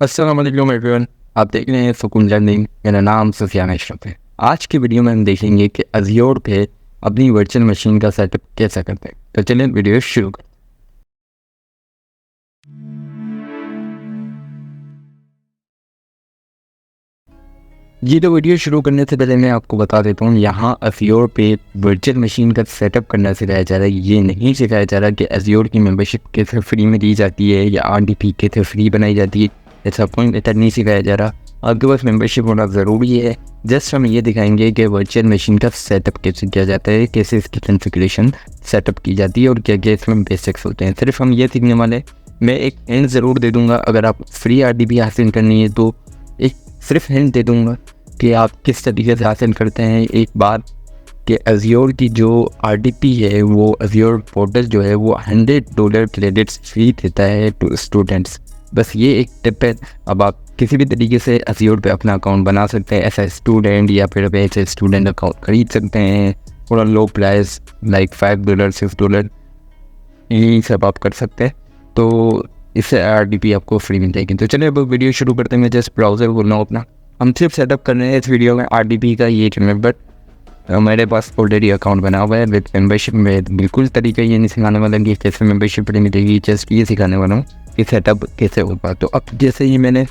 अस्सलाम वालेकुम एवरीवन। आप देख रहे हैं सुकून लर्निंग। मेरा नाम सुफियान अशरफ है। आज की वीडियो में हम देखेंगे कि अज़्योर पे अपनी वर्चुअल मशीन का सेटअप कैसे करते हैं। तो चलिए वीडियो शुरू करते हैं। जी तो वीडियो शुरू करने से पहले मैं आपको बता देता हूँ, यहाँ अज़्योर पे वर्चुअल मशीन का सेटअप करना सिखाया जा रहा है। ये नहीं सिखाया जा रहा कि अज़्योर की मेंबरशिप कैसे फ्री में दी जाती है या RDP कैसे फ्री बनाई जाती है। ऐसा कोई मेथड नहीं सिखाया जा रहा। आपके पास मेंबरशिप होना ज़रूरी है। जस्ट हम ये दिखाएंगे कि वर्चुअल मशीन का सेटअप कैसे किया जाता है, कैसे इसकी कॉन्फ़िगरेशन सेटअप की जाती है और क्या क्या इसमें बेसिक्स होते हैं। सिर्फ हम ये सीखने वाले हैं। मैं एक हिंट ज़रूर दे दूँगा, अगर आप फ्री RDP हासिल करनी है तो एक सिर्फ हिंट दे दूँगा कि आप किस तरीके से हासिल करते हैं। एक बात कि अज़्योर की जो RDP है, वो अज़्योर पोर्टल जो है वो $100 क्रेडिट्स फ्री देता है टू स्टूडेंट्स। बस ये एक टिप है। अब आप किसी भी तरीके से अज़्योर पे अपना अकाउंट बना सकते हैं एज ए स्टूडेंट, या फिर एज ए स्टूडेंट अकाउंट खरीद सकते हैं थोड़ा लो प्राइस लाइक $5 $6, यही सब आप कर सकते हैं। तो इससे RDP आपको फ्री मिल जाएगी। तो चलिए अब वीडियो शुरू करते हैं। मैं जस्ट ब्राउज़र खोल रहा हूँ अपना। हम सिर्फ सेटअप कर रहे हैं इस वीडियो में RDP का ये चैनल, बट मेरे पास ऑलरेडी अकाउंट बना हुआ है विद मेंबरशिप। में बिल्कुल तरीका ये नहीं सिखाने वाला कि कैसे मेंबरशिप फ्री मिलेगी, जस्ट ये सिखाने वाला हूँ कि सेटअप कैसे होगा। तो अब जैसे ही मैंने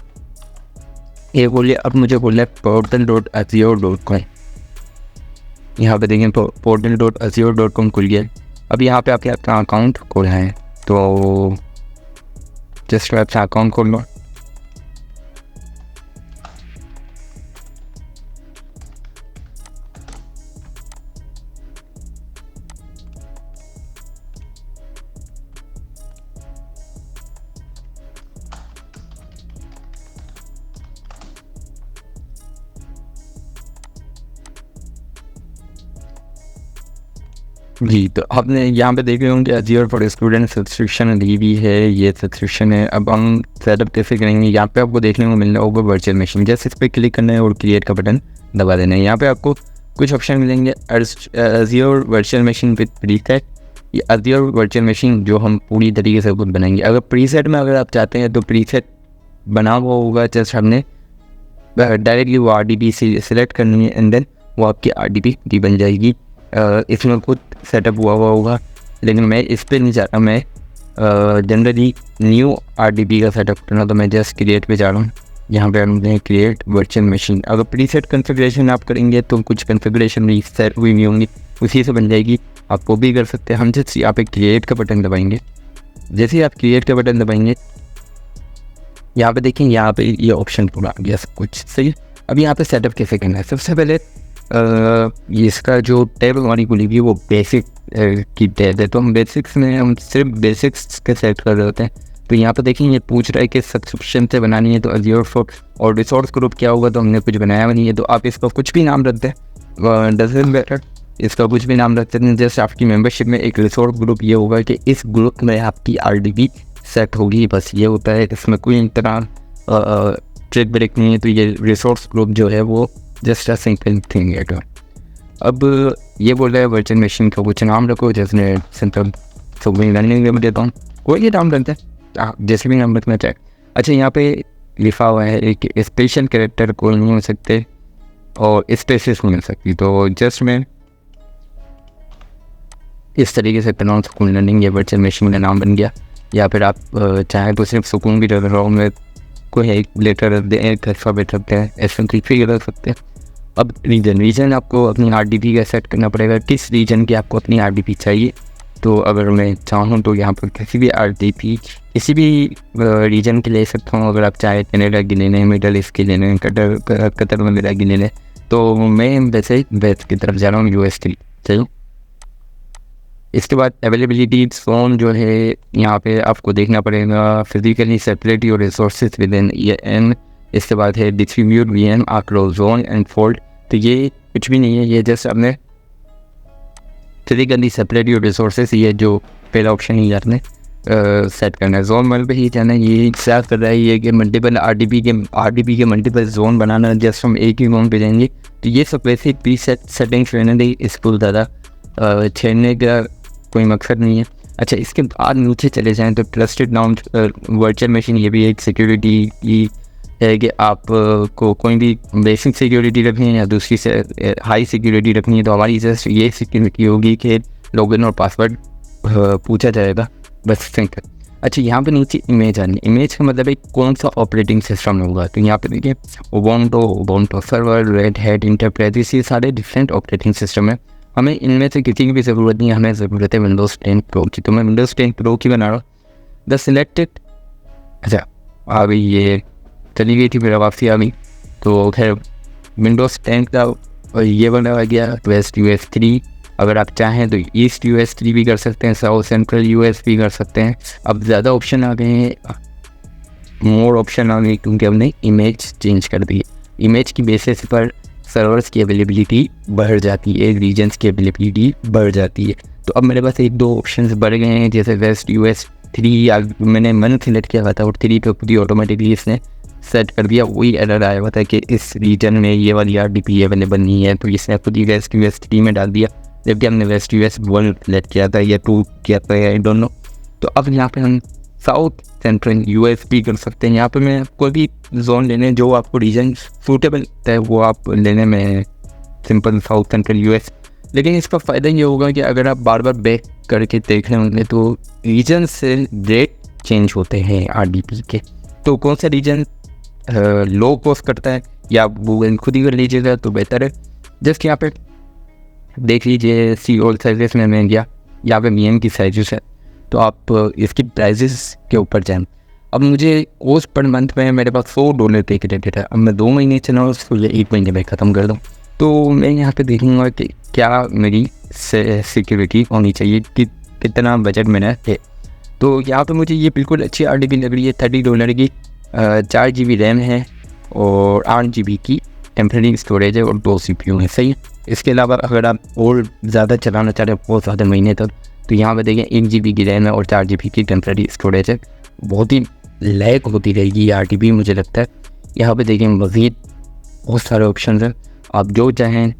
ये बोलिए, अब मुझे बोला portal.azure.com। यहाँ पे देखें तो portal.azure.com खुल गया। अब यहाँ पे आपके अपना अकाउंट खोलना है, तो जस्ट अपना अकाउंट खोल लो। जी तो आपने यहाँ पे देख रहे होंगे Azure फॉर स्टूडेंट सब्सक्रिप्शन ली हुई है, ये सब्सक्रिप्शन है। अब हम सेटअप कैसे करेंगे, यहाँ पे आपको देखने को मिल रहा होगा वर्चुअल मशीन। जैसे इस पर क्लिक करना है और क्रिएट का बटन दबा देना है। यहाँ पे आपको कुछ ऑप्शन मिलेंगे। Azure virtual machine with preset, ये Azure वर्चुअल मशीन जो हम पूरी तरीके से खुद बनाएंगे। अगर प्रीसेट में अगर आप चाहते हैं तो प्रीसेट बना हुआ होगा, जस्ट हमने डायरेक्टली वो RDP सिलेक्ट करनी है एंड देन वो आपकी RDP की बन जाएगी। इसमें खुद सेटअप हुआ होगा, लेकिन मैं इस पर नहीं चाहता। मैं जनरली न्यू RDP का सेटअप करना, तो मैं जस्ट क्रिएट पे जा रहा हूँ। यहाँ पे हमने क्रिएट वर्चुअल मशीन। अगर प्रीसेट कॉन्फ़िगरेशन आप करेंगे तो कुछ कॉन्फ़िगरेशन भी सेट हुई नहीं होंगी, उसी से बन जाएगी। आप वो भी कर सकते हैं। हम जस्ट यहाँ पे क्रिएट का बटन दबाएंगे। जैसे ही आप क्रिएट का बटन दबाएंगे, यहाँ पे देखें, यहाँ पे ये ऑप्शन पूरा आ गया सब कुछ सही है। अब यहाँ पे सेटअप कैसे करना है, सबसे पहले ये इसका जो टैब हमारी खुली हुई है वो बेसिक की टैब है। तो हम बेसिक्स में हम सिर्फ बेसिक्स के सेट कर रहे होते हैं। तो यहाँ पे देखें, ये पूछ रहा है कि सब्सक्रिप्शन से बनानी है तो Azure फॉर और रिसोर्स ग्रुप क्या होगा, तो हमने कुछ बनाया नहीं है। तो आप इसका कुछ भी नाम रखते हैं, डजंट मैटर, इसका कुछ भी नाम रखते हैं। जैसे आपकी मेंबरशिप में एक रिसोर्स ग्रुप ये होगा कि इस ग्रुप में आपकी RDP सेट होगी, बस ये होता है। इसमें कोई तरह ट्रिक ब्रेक नहीं है। तो ये रिसोर्स ग्रुप जो है वो जस्ट अ सिंपल थिंग है। अब ये बोल रहा है वर्चुअल मशीन का कुछ नाम रखो, जैसे सिंपल सुकून लर्निंग में देता हूँ, कोई भी नाम रखते हैं आप जैसे भी नाम रखना चाहे। अच्छा, यहाँ पे लिखा हुआ है एक स्पेशल कैरेक्टर कोई नहीं हो सकते और स्पेसिस नहीं मिल सकती। तो जस्ट मैं इस तरीके से करना हूँ सुकून लर्निंग, ये वर्चुअल मशीन का नाम बन गया। या फिर आप चाहें तो सिर्फ सुकून भी रख रहा हूँ मैं, कोई एक लेटर रख दें, एक अल्फ़ाबेट रखते हैं, ऐसे भी रख सकते हैं। अब रीजन आपको अपनी RDP का सेट करना पड़ेगा, किस रीजन की आपको अपनी RDP चाहिए। तो अगर मैं चाहूँ तो यहाँ पर किसी भी RDP किसी भी रीजन के ले सकता हूँ। अगर आप चाहे कनाडा की लेने हैं, मिडल ईस्ट की लेने हैं, कतर वगैरह की लेने, तो मैं वैसे वेस्ट की तरफ जा रहा हूँ, US की। चलो, इसके बाद अवेलेबिलिटी ज़ोन जो है यहाँ पे आपको देखना पड़ेगा। Physically separate your resources with in EN। इसके बाद है distribute VM across zone and fold. तो ये कुछ भी नहीं है, ये जस्ट आपने फिजिकली सेपरेट योर रिसोर्सेज, ये जो पहला ऑप्शन ही आपने सेट करना है। जोन वाले पे ही जाना है। ये सेट कर रहा है ये कि मल्टीपल RDP के मल्टीपल जोन बनाना है। जस्ट हम एक ही जोन पे जाएंगे। तो ये सब वैसे ही प्री सेटिंग्स रहने दें, इसको ज़्यादा छेड़ने का कोई मकसद नहीं है। अच्छा, इसके बाद नीचे चले जाएँ तो ट्रस्टेड नाउन वर्चुअल मशीन, ये भी एक सिक्योरिटी की है कि आप को कोई भी बेसिक सिक्योरिटी रखनी है या दूसरी से हाई सिक्योरिटी रखनी है, तो हमारी जस्ट ये सिक्योरिटी होगी कि लॉगिन और पासवर्ड पूछा जाएगा, बस सिंपल। अच्छा, यहाँ पे नीचे इमेज आनी है। इमेज का मतलब है कौन सा ऑपरेटिंग सिस्टम होगा, तो यहाँ पे देखिए Ubuntu server, red hat, enterprises, ये सारे डिफरेंट ऑपरेटिंग सिस्टम है। हमें इनमें से किसी की भी ज़रूरत नहीं है, हमें ज़रूरत है विंडोज़ 10 प्रो की, तो मैं विंडोज़ 10 प्रो की बना रहा हूँ। द सिलेक्टेड, अच्छा आ गई, ये चली गई थी, मेरा वापसी आ गई। तो खैर विंडोज़ 10 का और ये बनाया गया वेस्ट US 3। अगर आप चाहें तो ईस्ट US 3 भी कर सकते हैं, साउथ सेंट्रल US भी कर सकते हैं। अब ज़्यादा ऑप्शन आ गए हैं, मोर ऑप्शन आ गए, क्योंकि हमने इमेज चेंज कर दी है। इमेज की बेसिस पर सर्वर्स की अवेलेबिलिटी बढ़ जाती है, रीजन्स की अवेलेबिलिटी बढ़ जाती है। तो अब मेरे पास 1-2 ऑप्शन बढ़ गए हैं, जैसे वेस्ट US 3 या मैंने मन सेलेक्ट किया था और 3 पे खुद ही ऑटोमेटिकली इसने सेट कर दिया। वही एरर आया हुआ था कि इस रीजन में ये वाली RDP अवेलेबल नहीं है, तो इसने खुद ही वेस्ट US 3 में डाल दिया, जबकि हमने वेस्ट US 1 सेलेक्ट किया था या 2 किया था, आई डोंट नो। तो अब यहाँ पे हम साउथ सेंट्रल US भी कर सकते हैं। यहाँ पे मैं कोई भी जोन लेने, जो आपको रीजन सूटेबल है वो आप लेने में, सिंपल साउथ सेंट्रल US। लेकिन इसका फ़ायदा ये होगा कि अगर आप बार बार बैक करके देख रहे होंगे तो रीजन से रेट चेंज होते हैं RDP के। तो कौन सा रीजन लो कॉस्ट करता है या गूगल खुद ही कर लीजिएगा तो बेहतर है। जस्ट यहाँ पे देख लीजिए, सी ऑल सर्विस में मैं गया, यहाँ पे VM की साइजेस है, तो आप इसकी प्राइजेस के ऊपर जाएं। अब मुझे कॉस्ट पर मंथ में मेरे पास $100 पे क्रेडिट है। अब मैं 2 महीने चलाऊँ उसको या 1 महीने में ख़त्म कर दूँ, तो मैं यहाँ पे देखूँगा कि क्या मेरी सिक्योरिटी होनी चाहिए, कि कितना बजट मेरा है। तो यहाँ पे मुझे ये बिल्कुल अच्छी RDP लग रही है। $30 की 4 GB रैम है और 8 GB की टेम्परेरी स्टोरेज है और 2 CPU है, सही है। इसके अलावा अगर आप और ज़्यादा चलाना चाह रहे हैं बहुत ज़्यादा महीने तक, तो यहाँ पे देखिए 1 GB की रैम है और 4 GB की टेम्परेरी स्टोरेज है। बहुत ही लैग होती रहेगी ये RDP मुझे लगता है। यहाँ पे देखिए मज़ीद बहुत सारे ऑप्शन हैं, आप जो चाहें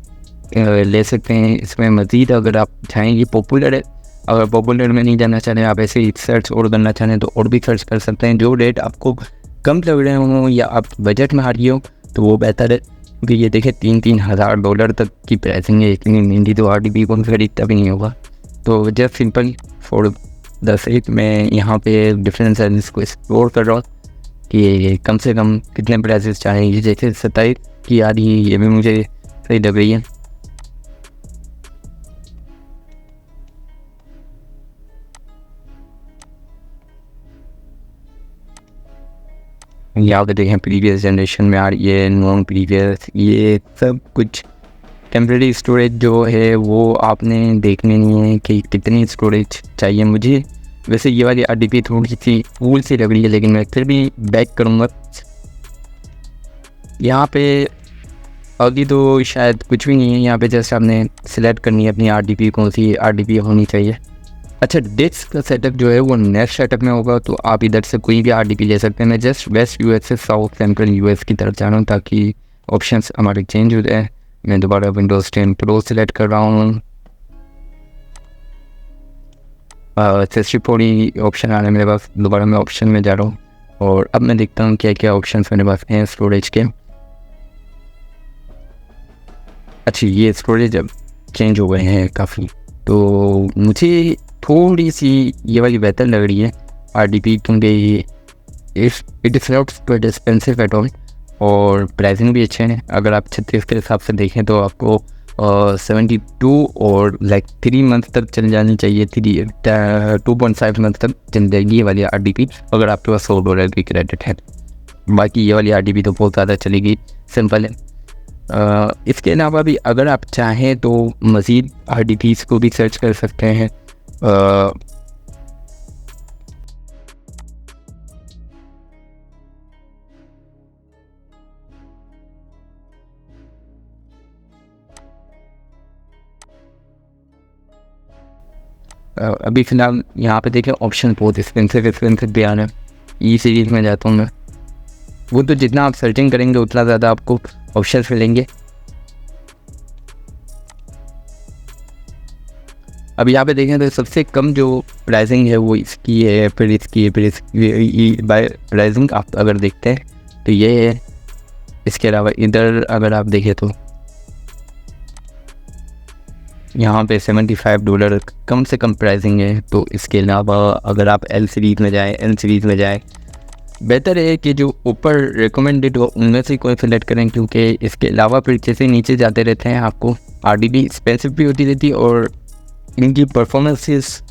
ले सकते हैं। इसमें मज़ीद अगर आप चाहें, ये पॉपुलर है, अगर पॉपुलर में नहीं जाना चाह रहे हैं, आप ऐसे ही सर्च और करना चाह रहे हैं तो और भी सर्च कर सकते हैं। जो रेट आपको कम लग रहे हों या आप बजट में हारिए हो तो वो बेहतर है, क्योंकि ये देखिए $3,000 तक की प्राइसिंग है। इतनी महंगी तो RDP को खरीदता भी नहीं होगा। तो just simple for the sake मैं यहाँ पे डिफरेंट सर्विस को एक्सप्लोर कर रहा हूँ कि कम से कम कितने प्राइसेस चाहेंगे। जैसे 27 की आ रही है, ये भी मुझे सही लग रही है। यहाँ पे देखें प्रीवियस जनरेशन में आ रही है, नॉन प्रीवियस, ये सब कुछ। टेम्परेरी स्टोरेज जो है वो आपने देखने नहीं है कि कितनी स्टोरेज चाहिए मुझे। वैसे ये वाली RDP थोड़ी सी फूल सी लग रही है, लेकिन मैं फिर भी बैक करूँगा। यहाँ पे अभी तो शायद कुछ भी नहीं है, यहाँ पे जस्ट आपने सिलेक्ट करनी है अपनी RDP, कौन सी RDP होनी चाहिए। अच्छा, डिस्क का सेटअप जो है वो नेक्स्ट सेटअप में होगा, तो आप इधर से कोई भी RDP ले सकते हैं। मैं जस्ट वेस्ट US से साउथ सेंट्रल US की तरफ जा रहा हूँ ताकि ऑप्शंस हमारे चेंज हो जाए। मैं दोबारा विंडोज़ 10 प्रो सेलेक्ट कर रहा हूँ, 64 ऑप्शन आ रहा है मेरे पास। दोबारा मैं ऑप्शन में जा रहा हूँ और अब मैं देखता हूँ क्या क्या ऑप्शंस मेरे पास हैं स्टोरेज के। अच्छा, ये स्टोरेज अब चेंज हो गए हैं काफ़ी, तो मुझे थोड़ी सी ये वाली बेहतर लग रही है RDP, क्योंकि it is not but expensive at all और प्राइसिंग भी अच्छे हैं। अगर आप 36 के हिसाब से देखें तो आपको 72 और लाइक 3 मंथ तक चल जानी चाहिए, 2.5 मंथ तक चल जाएगी ये वाली RDP अगर आपके पास $100 की क्रेडिट है। बाकी ये वाली RDP तो बहुत ज़्यादा चलेगी, सिंपल है। इसके अलावा भी अगर आप चाहें तो मज़ीद RDPs को भी सर्च कर सकते हैं। अभी फ़िलहाल यहाँ पे देखें ऑप्शन बहुत एक्सपेंसिव भी आ रहे हैं। ई सीरीज़ में जाता हूँ मैं, वो तो जितना आप सर्चिंग करेंगे उतना ज़्यादा आपको ऑप्शन मिलेंगे। अब यहाँ पे देखें तो सबसे कम जो प्राइसिंग है वो इसकी है, फिर इसकी है, फिर इसकी बाय प्राइसिंग आप अगर देखते हैं तो ये है। इसके अलावा इधर अगर आप देखें तो यहाँ पे $75 कम से कम प्राइसिंग है। तो इसके अलावा अगर आप एल सीरीज़ में जाएँ, बेहतर है कि जो ऊपर रिकमेंडेड हो उनमें से कोई सिलेक्ट करें, क्योंकि इसके अलावा फिर जैसे नीचे जाते रहते हैं आपको RDP एक्सपेंसिव भी होती रहती है और इनकी परफॉर्मेंसेस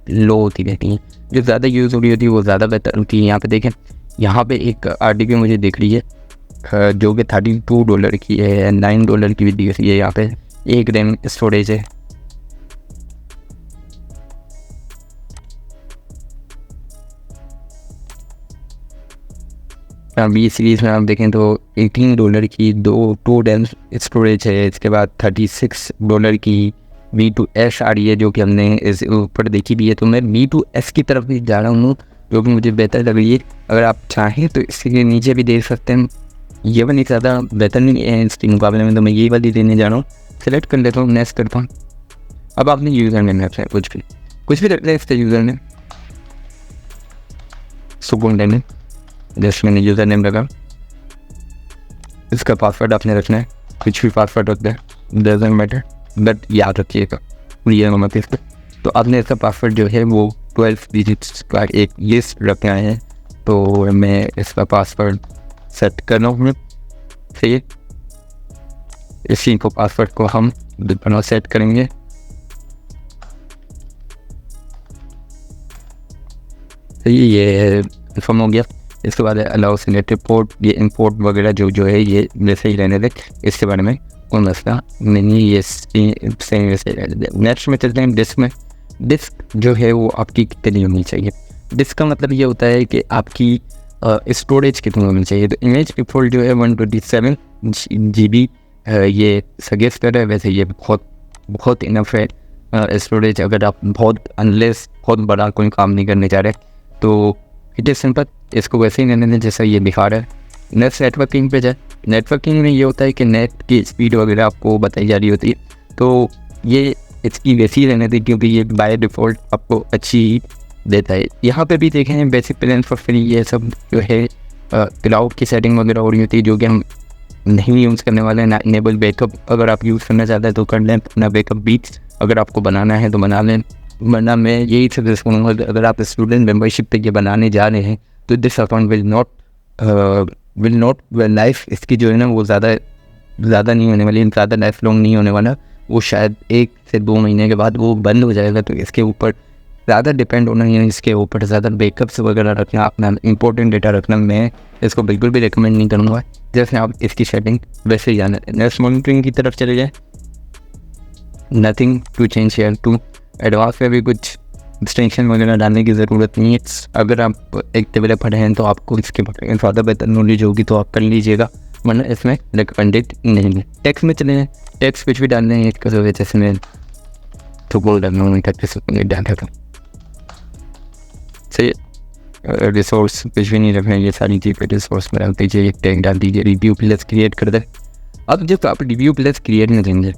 लो होती रहती हैं। जो ज़्यादा यूज़ हो रही होती है वो ज़्यादा बेहतर होती है। यहाँ पे देखें, यहाँ पे एक RDP मुझे दिख रही है जो कि $32 की है, $9 की भी दिख रही है। यहाँ पे 1 रैम स्टोरेज है। बी सीरीज़ में आप देखें तो $18 की 2 रैम स्टोरेज है। इसके बाद $36 की V2S आ रही है, जो कि हमने इस ऊपर देखी भी है। तो मैं V2S की तरफ भी जा रहा हूँ, जो कि मुझे बेहतर लग रही है। अगर आप चाहें तो इसके नीचे भी देख सकते हैं। ये वाली ज़्यादा बेहतर नहीं है इसके मुकाबले में, तो मैं ये वाली देने जा रहा हूँ। सेलेक्ट कर लेता हूँ, नेक्स्ट करता हूँ। अब आपने यूज़र नेम है कुछ भी रख लें इसका यूज़र नेम, सुकून लेने जैसे मैंने यूज़र नेम लगा। इसका पासवर्ड आपने रखना है, कुछ भी पासवर्ड होता है, डजंट मैटर, बट याद रखिएगा ये मत इस पर। तो आपने इसका पासवर्ड जो है वो 12 डिजिट्स का एक लिस्ट रखना है। तो मैं इसका पासवर्ड सेट कर रहा हूँ। सही है, इसी को पासवर्ड को हम दोनों सेट करेंगे। सही, ये इन्फॉर्म हो गया। इसके बाद अलाउ सिलेक्टेड पोर्ट, ये इंपोर्ट वगैरह जो है ये वैसे ही रहने दे, इसके बारे में कोई मसला नहीं। ये सेम वैसे नेक्स्ट में चलते हैं डिस्क में। डिस्क जो है वो आपकी कितनी होनी चाहिए। डिस्क का मतलब ये होता है कि आपकी स्टोरेज कितनी होनी चाहिए। तो इमेज डिफ़ॉल्ट जो है 127 GB ये सजेस्ट कर रहा है। वैसे ये बहुत इनफ है स्टोरेज, अगर आप बहुत बड़ा कोई काम नहीं करने जा रहे तो इट इज़ सिंपल, इसको वैसे ही रहने दें जैसा ये दिखा रहा है। नेक्स्ट नेटवर्किंग पे जाए। नेटवर्किंग में ये होता है कि नेट की स्पीड वगैरह आपको बताई जा रही होती है, तो ये इसकी वैसी ही रहने दें, क्योंकि ये बाय डिफ़ॉल्ट आपको अच्छी ही देता है। यहाँ पे भी देखें बेसिक प्लान फॉर फ्री, ये सब जो है क्लाउड की सेटिंग वगैरह हो रही होती है, जो कि हम नहीं यूज़ करने वाले हैं। इनेबल बैकअप अगर आप यूज़ करना चाहते हैं तो कर लें, अपना बैकअप भी अगर आपको बनाना है तो बना लें, वरना मैं यही सजेस्ट करूँगा अगर आप स्टूडेंट मेंबरशिप पे ये बनाने जा रहे हैं तो this account will not life इसकी जो है ना वो ज़्यादा नहीं होने वाली, ज़्यादा लाइफ लॉन्ग नहीं होने वाला। वो शायद 1 से 2 महीने के बाद वो बंद हो जाएगा। तो इसके ऊपर ज़्यादा डिपेंड होना है, इसके ऊपर ज़्यादा बैकअप्स वगैरह रखना, अपना इंपॉर्टेंट डेटा रखना मैं इसको बिल्कुल भी रिकमेंड नहीं करूँगा। जैसे आप इसकी सेटिंग वैसे ही जाना। नेक्स्ट मॉनिटरिंग की तरफ चले जाए। Nothing to change share to advance में भी कुछ एक्सटेंशन वगैरह डालने की ज़रूरत नहीं है। अगर आप एक डेवलपर हैं तो आपको इसके बारे में ज़्यादा बेहतर नॉलेज होगी तो आप कर लीजिएगा, वरना इसमें रिकमेंडेड नहीं है। टेक्स्ट में चले हैं, टेक्स्ट कुछ भी डालने हैं एक वजह जैसे मैं तो बोल डालना हूँ, डाल देता हूँ। सही, रिसोर्स कुछ भी नहीं रखना, ये सारी चीज़ें रिसोर्स में डाल दीजिए, एक टैग डाल दीजिए, रिव्यू प्लस क्रिएट कर दे। अब जब आप रिव्यू प्लस क्रिएट में देंगे,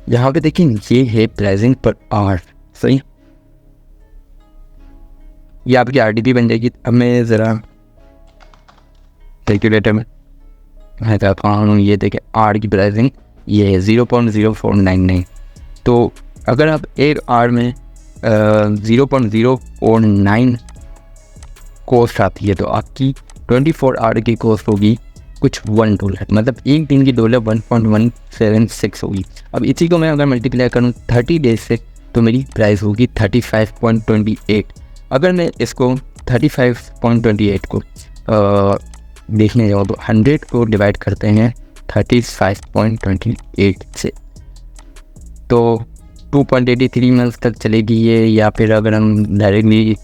यहाँ पे देखिए ये है प्राइसिंग पर आवर। सही, ये आपकी RDP बन जाएगी। अब मैं ज़रा कैलकुलेटर में मैं कहता हूँ, ये देखिए आर की प्राइसिंग ये है 0.0499। तो अगर आप एक आर में 0.049 कॉस्ट आती है तो आपकी 24 आवर की कॉस्ट होगी कुछ $1, मतलब एक दिन की $1.176 होगी। अब इसी को मैं अगर मल्टीप्लाई करूँ 30 डेज से तो मेरी प्राइस होगी 35.28। अगर मैं इसको 35.28 को देखने जाऊँ तो 100 को डिवाइड करते हैं 35.28 से, तो 2.83 मंथ्स तक चलेगी ये। या फिर अगर हम डायरेक्टली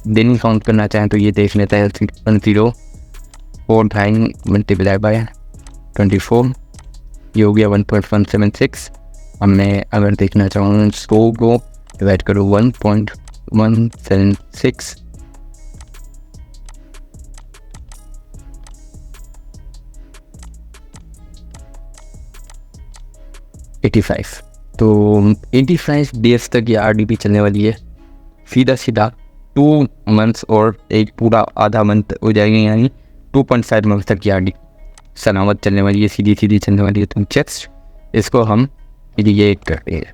दिन काउंट करना चाहें तो ये देख लेते हैं 6.049 मल्टीप्लाई बाय 24, ये हो गया 1.176। अब मैं अगर देखना चाहूँ 100 को डिवाइड करो 1.176, $85। तो 85 डेज तक ये RDP चलने वाली है, सीधा सीधा 2 मंथ्स और एक पूरा आधा मंथ हो जाएगा, यानी 2.5 मंथ तक ये RDP सलामत चलने वाली है, सीधी सीधी चलने वाली है। तो जस्ट इसको हम क्रिएट करते हैं।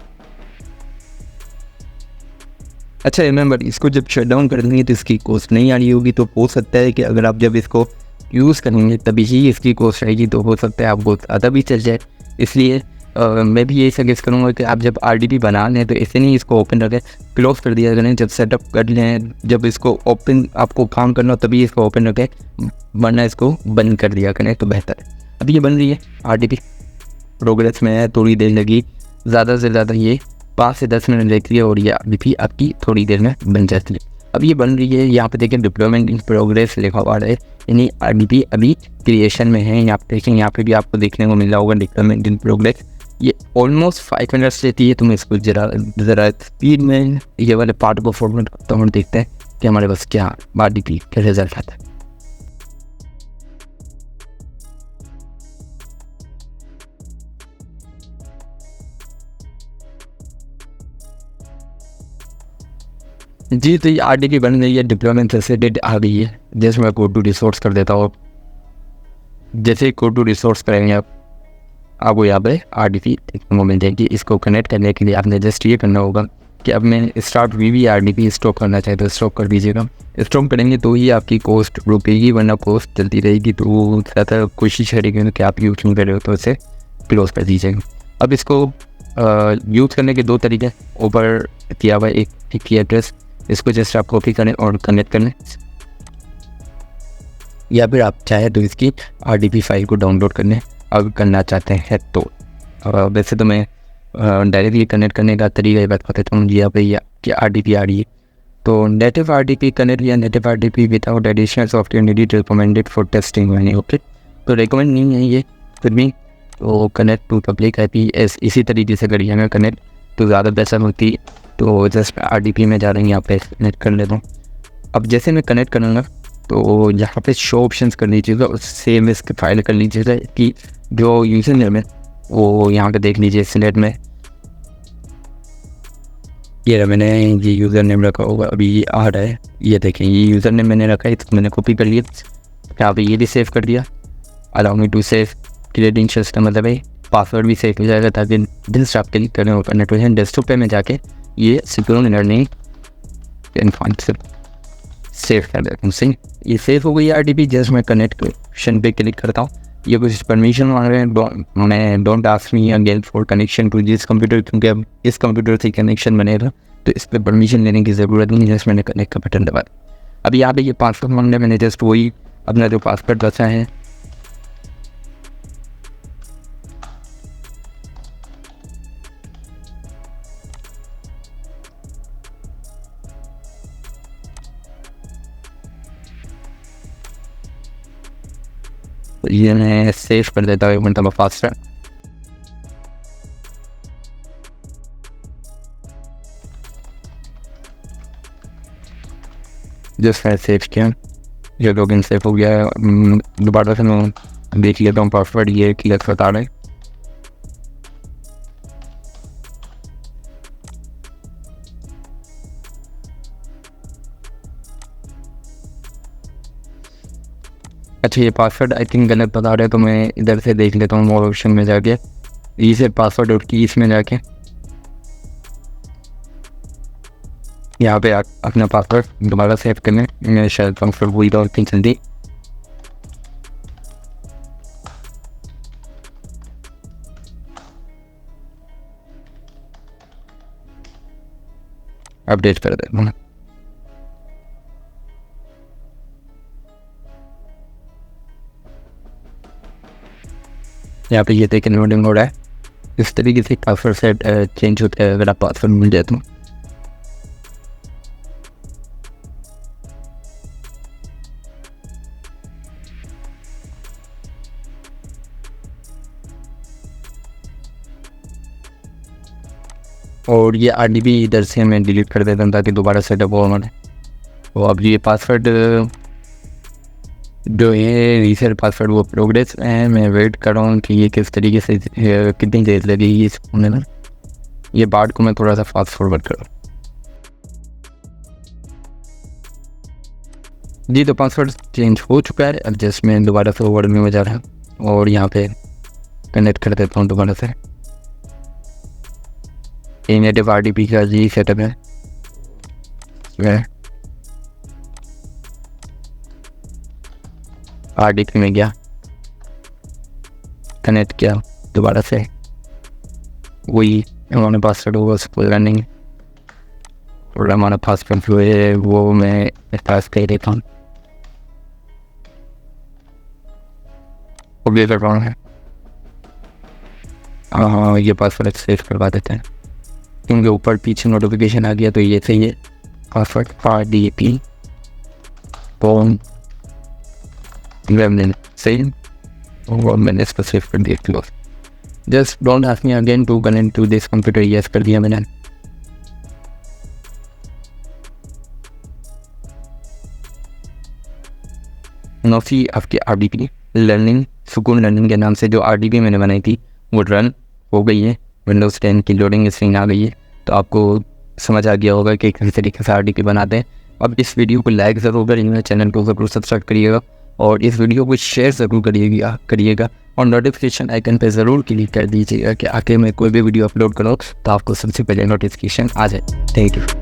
अच्छा रिमेंबर, इसको जब शट डाउन कर देंगे तो इसकी कॉस्ट नहीं आ रही होगी, तो हो सकता है कि अगर आप जब इसको यूज़ करेंगे तभी ही इसकी कॉस्ट आएगी, तो हो सकता है आपको ज़्यादा भी चल जाए। इसलिए मैं भी यही सजेस्ट करूँगा कि आप जब RDP बना लें तो ऐसे नहीं इसको ओपन रखें, क्लोज कर दिया करें। जब सेटअप कर लें, जब इसको ओपन आपको काम करना हो तभी इसको ओपन रखें, वरना इसको बंद कर दिया करें तो बेहतर है। अभी ये बन रही है RDP, प्रोग्रेस में है, थोड़ी देर लगी, ज़्यादा से ज़्यादा ये 5 से 10 मिनट लगती है और ये RDP आपकी थोड़ी देर में बन जाती है। अब ये बन रही है, यहाँ पे देखें डिप्लॉयमेंट इन प्रोग्रेस लिखा हुआ है, यानी RDP अभी क्रिएशन में है। यहाँ पे देखें, यहाँ पे भी आपको देखने को मिल रहा होगा डिप्लॉयमेंट इन प्रोग्रेस। ये ऑलमोस्ट 5 मिनट्स लेती है। तो मैं इसको ज़रा स्पीड में ये वाले पार्ट को फॉरवर्ड करता हूँ और देखते हैं कि हमारे पास क्या RDP का रिजल्ट आता है। जी, तो ये RDP बन गई है, डिप्लॉयमेंट फैसिलिटेट आ गई है। जैसे मैं कोड टू रिसोर्स कर देता हूँ, जैसे ही कोड टू रिसोर्स करेंगे आपको यहाँ पे RDP देखने को मिल जाएगी। इसको कनेक्ट करने के लिए आपने जस्ट ये करना होगा कि अब मैं स्टार्ट VB RDP स्टॉप करना चाहे तो स्टॉप कर दीजिएगा। स्टॉप करेंगे तो ही आपकी कॉस्ट रुकेगी, वरना कॉस्ट चलती रहेगी। तो ज़्यादा कोशिश करेंगे कि आप यूज़ नहीं कर रहे हो तो इसे क्लोज कर दीजिएगा। अब इसको यूज़ करने के 2 तरीके, ऊपर किया हुआ एक ही एड्रेस, इसको जस्ट आप कॉपी करें और कनेक्ट करें, या फिर आप चाहे तो इसकी RDP फाइल को डाउनलोड करना चाहते हैं तो। वैसे तो मैं डायरेक्टली कनेक्ट करने का तरीका ही बता देता हूँ। यहाँ पे कि RDP आ रही है, तो नेटिव RDP कनेक्ट या native RDP without additional software needed recommended for testing यानी ओके। तो रिकमेंड नहीं है ये, फिर भी तो कनेक्ट टू पब्लिक IP इसी तरीके से करिएगा कनेक्ट, तो ज़्यादा बेहतर होती। तो जस्ट RDP में जा रहे हैं, यहाँ पे कनेक्ट कर लेता हूँ। अब जैसे मैं कनेक्ट करूँगा तो यहाँ पे शो ऑप्शंस कर लीजिएगा और सेव इसके फाइल कर लीजिएगा कि जो यूज़र नेम है वो यहाँ पे देख लीजिए सिलेक्ट में, ये मैंने ये यूज़र नेम रखा होगा, अभी ये आ रहा है, ये देखें ये यूज़र नेम मैंने रखा है, तो मैंने कॉपी कर लिया, यहाँ पे ये भी सेव कर दिया। Allow me to save credentials का मतलब है पासवर्ड भी सेव हो जाएगा, ताकि जस्ट आप क्लिक करें और कनेक्ट हो जाए। डेस्कटॉप पे में जाके ये सिक्योर लर्निंग सेव कर देता हूँ। सही, ये सेव हो गई RDP। जस्ट मैं कनेक्शन पे क्लिक करता हूँ, ये कुछ परमिशन मांग रहे हैं, मैं don't ask me again for connection to this computer, क्योंकि अब इस कंप्यूटर से कनेक्शन बनेगा तो इस पर परमिशन लेने की ज़रूरत नहीं। जस्ट मैंने कनेक्ट का बटन दबा। अब यहाँ पे ये पासवर्ड मांगना है, मैंने जस्ट वही अपना जो पासवर्ड बचा है ये मैं सेव कर देता हूँ, मतलब फास्टर। जस्ट मैं सेव किया, ये लॉगिन सेव हो गया है। दोबारा से मैं देख लेता हूँ पासवर्ड, ये क्लियर बता रहा है। अच्छा, ये पासवर्ड आई थिंक गलत बता रहे हैं, तो मैं इधर से देख लेता हूँ मोर ऑप्शन में जाके, इसे पासवर्ड और की इसमें जाके यहाँ पे अपना पासवर्ड दोबारा सेव करने। मैं शायद पासवर्ड वही था इतनी जल्दी अपडेट कर देता हूँ। यहाँ पे ये देखें लोडिंग हो रहा है। इस तरीके से पासवर्ड सेट चेंज होता है अगर आप पासवर्ड मिल जाए तो। और ये RDP इधर से मैं डिलीट कर देता हूँ ताकि दोबारा सेटअप हो हमारे। तो अब ये पासवर्ड जो है रीसेट पासवर्ड वो प्रोग्रेस है। मैं वेट कर रहा हूँ कि ये किस तरीके से कितनी देर लगेगी इस होने में। ये पार्ट को मैं थोड़ा सा फास्ट फॉरवर्ड करूँ जी। तो पासवर्ड चेंज हो चुका है। अब जस्ट मैं दोबारा से वर्ड में जा रहा हूँ और यहाँ पे कनेक्ट कर देता हूँ दोबारा से। नेटिव RDP का जी सेटअप है। RDP में गया, कनेक्ट किया दोबारा से, वही हमारे पासवर्ड होगा उसको रनिंग और हमारा पासवर्ड जो है वो मैं पास कर देता हूँ। कर रहा हूँ हाँ, ये पासवर्ड सेव करवा देते हैं क्योंकि ऊपर पीछे नोटिफिकेशन आ गया। तो ये सही है, पासवर्ड RDP फॉर्म सही है और मैंने इसको सेव कर दिया close. Just don't ask me again to connect to this computer. Yes कर दिया मैंने। नौसी आपकी RDP लर्निंग सुकून लर्निंग के नाम से जो RDP मैंने बनाई थी वो रन हो गई है। विंडोज़ 10 की लोडिंग स्क्रीन आ गई है। तो आपको समझ आ गया होगा कि किस तरीके से RDP बनाते हैं। अब इस वीडियो को लाइक ज़रूर करिएगा, चैनल को ज़रूर सब्सक्राइब करिएगा और इस वीडियो को शेयर ज़रूर करिएगा और नोटिफिकेशन आइकन पे ज़रूर क्लिक कर दीजिएगा कि आगे मैं कोई भी वीडियो अपलोड करूँ तो आपको सबसे पहले नोटिफिकेशन आ जाए। Thank you.